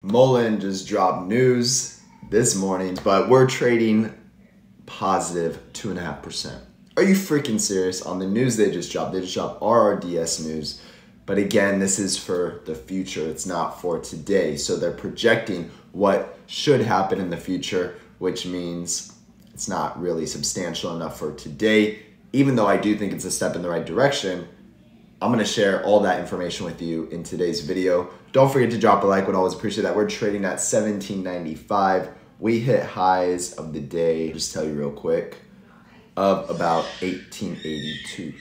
Mullen just dropped news this morning, but we're trading positive 2.5%. Are you freaking serious? On the news they just dropped RRDS news. But again, this is for the future. It's not for today. So they're projecting what should happen in the future, which means it's not really substantial enough for today. Even though I do think it's a step in the right direction, I'm gonna share all that information with you in today's video. Don't forget to drop a like, would always appreciate that. We're trading at 17.95. We hit highs of the day, just tell you real quick, of about 18.82.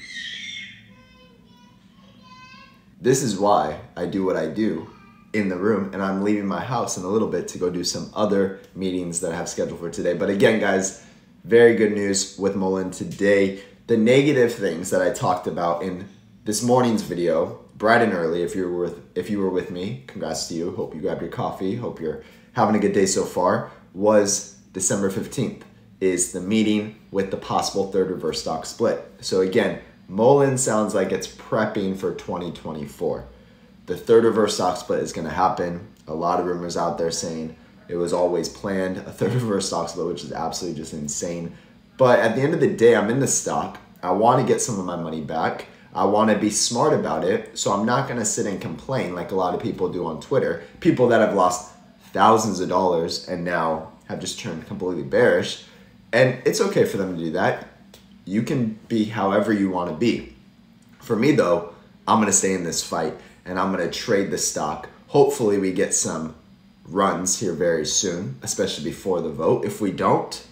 This is why I do what I do in the room, and I'm leaving my house in a little bit to go do some other meetings that I have scheduled for today. But again, guys, very good news with Mullen today. The negative things that I talked about in this morning's video, bright and early, if you were with me, congrats to you. Hope you grabbed your coffee. Hope you're having a good day so far. Was December 15th is the meeting with the possible third reverse stock split. So again, Mullen sounds like it's prepping for 2024. The third reverse stock split is going to happen. A lot of rumors out there saying it was always planned, a third reverse stock split, which is absolutely just insane. But at the end of the day, I'm in the stock. I want to get some of my money back. I want to be smart about it. So I'm not going to sit and complain like a lot of people do on Twitter. People that have lost thousands of dollars and now have just turned completely bearish. And it's okay for them to do that. You can be however you want to be. For me though, I'm going to stay in this fight and I'm going to trade the stock. Hopefully we get some runs here very soon, especially before the vote. If we don't,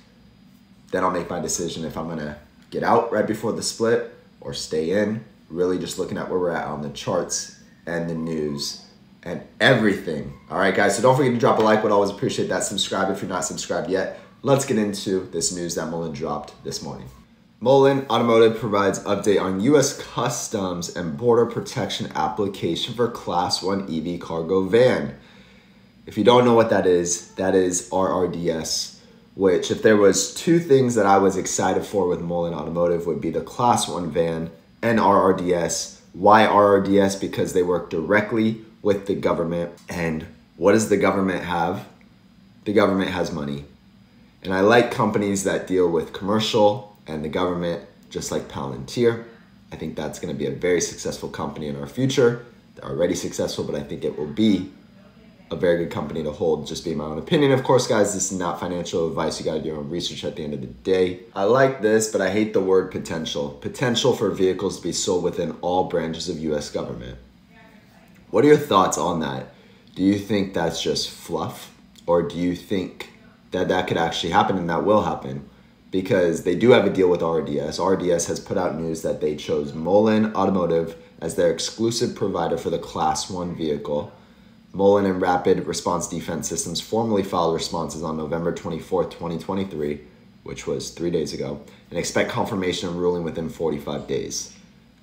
then I'll make my decision if I'm going to get out right before the split or stay in. Really just looking at where we're at on the charts and the news and everything. All right, guys, so don't forget to drop a like. Would always appreciate that. Subscribe if you're not subscribed yet. Let's get into this news that Mullen dropped this morning. Mullen Automotive provides update on U.S. Customs and Border Protection application for Class 1 EV cargo van. If you don't know what that is RRDS, which if there was two things that I was excited for with Mullen Automotive would be the Class 1 van and RRDS. Why RRDS? Because they work directly with the government. And what does the government have? The government has money. And I like companies that deal with commercial and the government, just like Palantir. I think that's going to be a very successful company in our future. They're already successful, but I think it will be a very good company to hold, just being my own opinion. Of course, guys, this is not financial advice. You got to do your own research at the end of the day. I like this, but I hate the word potential. Potential for vehicles to be sold within all branches of U.S. government. What are your thoughts on that? Do you think that's just fluff? Or do you think that that could actually happen and that will happen? Because they do have a deal with RRDS. RRDS has put out news that they chose Mullen Automotive as their exclusive provider for the Class 1 vehicle. Mullen and Rapid Response Defense Systems formally filed responses on November 24th, 2023, which was 3 days ago, and expect confirmation and ruling within 45 days.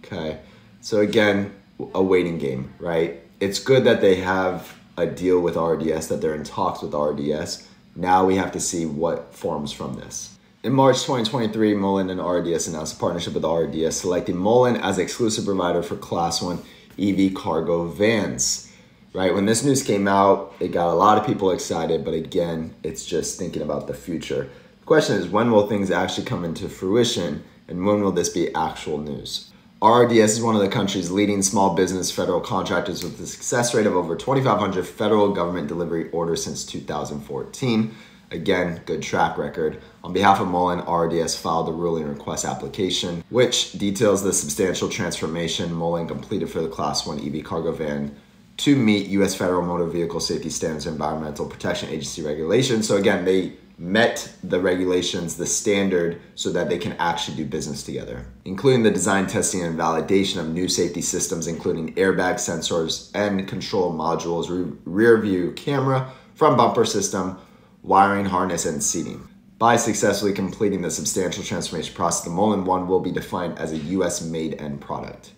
Okay, so again, a waiting game, right? It's good that they have a deal with RRDS, that they're in talks with RRDS. Now we have to see what forms from this. In March 2023, Mullen and RRDS announced a partnership with RRDS, selecting Mullen as exclusive provider for Class 1 EV cargo vans. Right, when this news came out, it got a lot of people excited, but again, it's just thinking about the future. The question is, when will things actually come into fruition, and when will this be actual news? RRDS is one of the country's leading small business federal contractors with a success rate of over 2,500 federal government delivery orders since 2014. Again, good track record. On behalf of Mullen, RRDS filed a ruling request application, which details the substantial transformation Mullen completed for the Class 1 EV cargo van to meet U.S. federal motor vehicle safety standards and environmental protection agency regulations. So again, they met the regulations, the standard, so that they can actually do business together, including the design, testing, and validation of new safety systems, including airbag sensors and control modules, rear view camera, front bumper system, wiring harness, and seating. By successfully completing the substantial transformation process, the Mullen One will be defined as a U.S. made end product.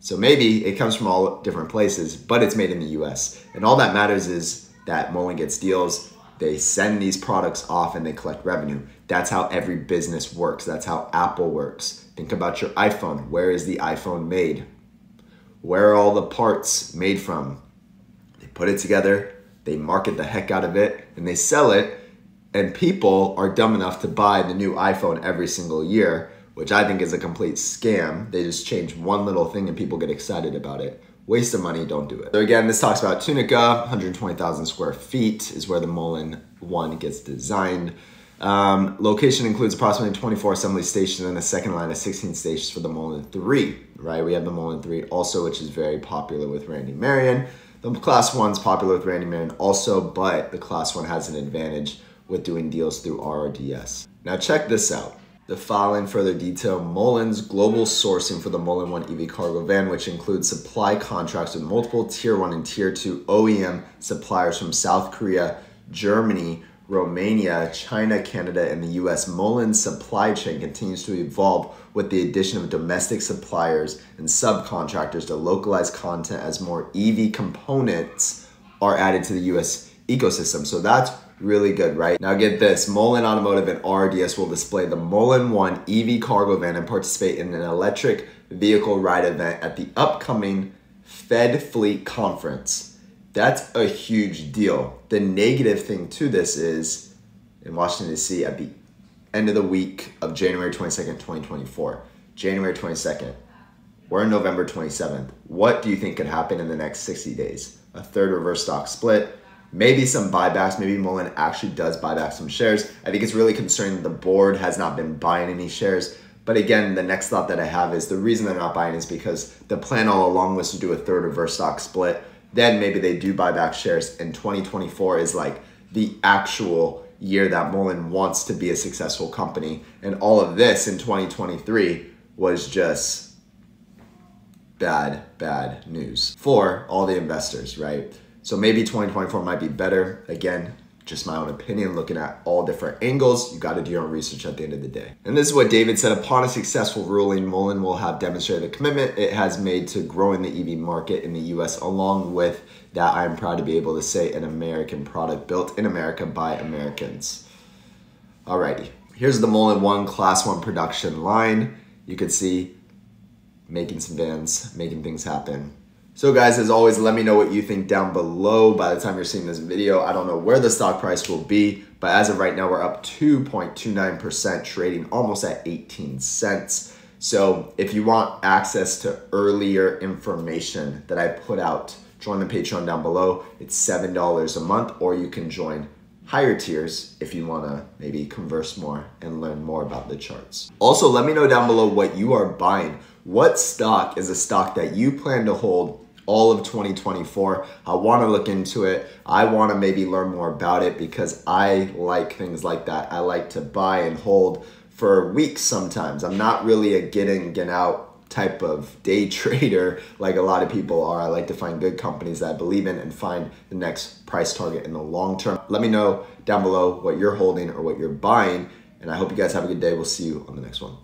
So maybe it comes from all different places, but it's made in the US. And all that matters is that Mullen gets deals, they send these products off and they collect revenue. That's how every business works. That's how Apple works. Think about your iPhone. Where is the iPhone made? Where are all the parts made from? They put it together, they market the heck out of it, and they sell it, and people are dumb enough to buy the new iPhone every single year, which I think is a complete scam. They just change one little thing and people get excited about it. Waste of money, don't do it. So again, this talks about Tunica, 120,000 square feet is where the Mullen 1 gets designed. Location includes approximately 24 assembly stations and a second line of 16 stations for the Mullen 3, right? We have the Mullen 3 also, which is very popular with Randy Marion. The Class 1's popular with Randy Marion also, but the Class 1 has an advantage with doing deals through Rrds. Now check this out. The following further detail, Mullen's global sourcing for the Mullen 1 EV cargo van, which includes supply contracts with multiple Tier 1 and Tier 2 OEM suppliers from South Korea, Germany, Romania, China, Canada, and the US. Mullen's supply chain continues to evolve with the addition of domestic suppliers and subcontractors to localize content as more EV components are added to the US ecosystem. So that's really good, right? Now get this, Mullen Automotive and Rrds will display the Mullen 1 EV cargo van and participate in an electric vehicle ride event at the upcoming Fed Fleet Conference. That's a huge deal. The negative thing to this is in Washington, D.C. at the end of the week of January 22nd, 2024. January 22nd. We're in November 27th. What do you think could happen in the next 60 days? A third reverse stock split, maybe some buybacks. Maybe Mullen actually does buy back some shares. I think it's really concerning that the board has not been buying any shares. But again, the next thought that I have is the reason they're not buying is because the plan all along was to do a third reverse stock split. Then maybe they do buy back shares, and 2024 is like the actual year that Mullen wants to be a successful company. And all of this in 2023 was just bad news for all the investors, right? So maybe 2024 might be better. Again, just my own opinion, looking at all different angles. You got to do your own research at the end of the day. And this is what David said: upon a successful ruling, Mullen will have demonstrated the commitment it has made to growing the EV market in the US. Along with that, I am proud to be able to say an American product built in America by Americans. Alrighty, here's the Mullen 1 Class 1 production line. You could see making some vans, making things happen. So guys, as always, let me know what you think down below. By the time you're seeing this video, I don't know where the stock price will be, but as of right now, we're up 2.29%, trading almost at 18 cents. So if you want access to earlier information that I put out, join the Patreon down below. It's $7 a month, or you can join higher tiers if you want to maybe converse more and learn more about the charts. Also, let me know down below what you are buying. What stock is a stock that you plan to hold all of 2024? I want to look into it. I want to maybe learn more about it because I like things like that. I like to buy and hold for weeks sometimes. I'm not really a get in, get out type of day trader like a lot of people are. I like to find good companies that I believe in and find the next price target in the long term. Let me know down below what you're holding or what you're buying, and I hope you guys have a good day. We'll see you on the next one.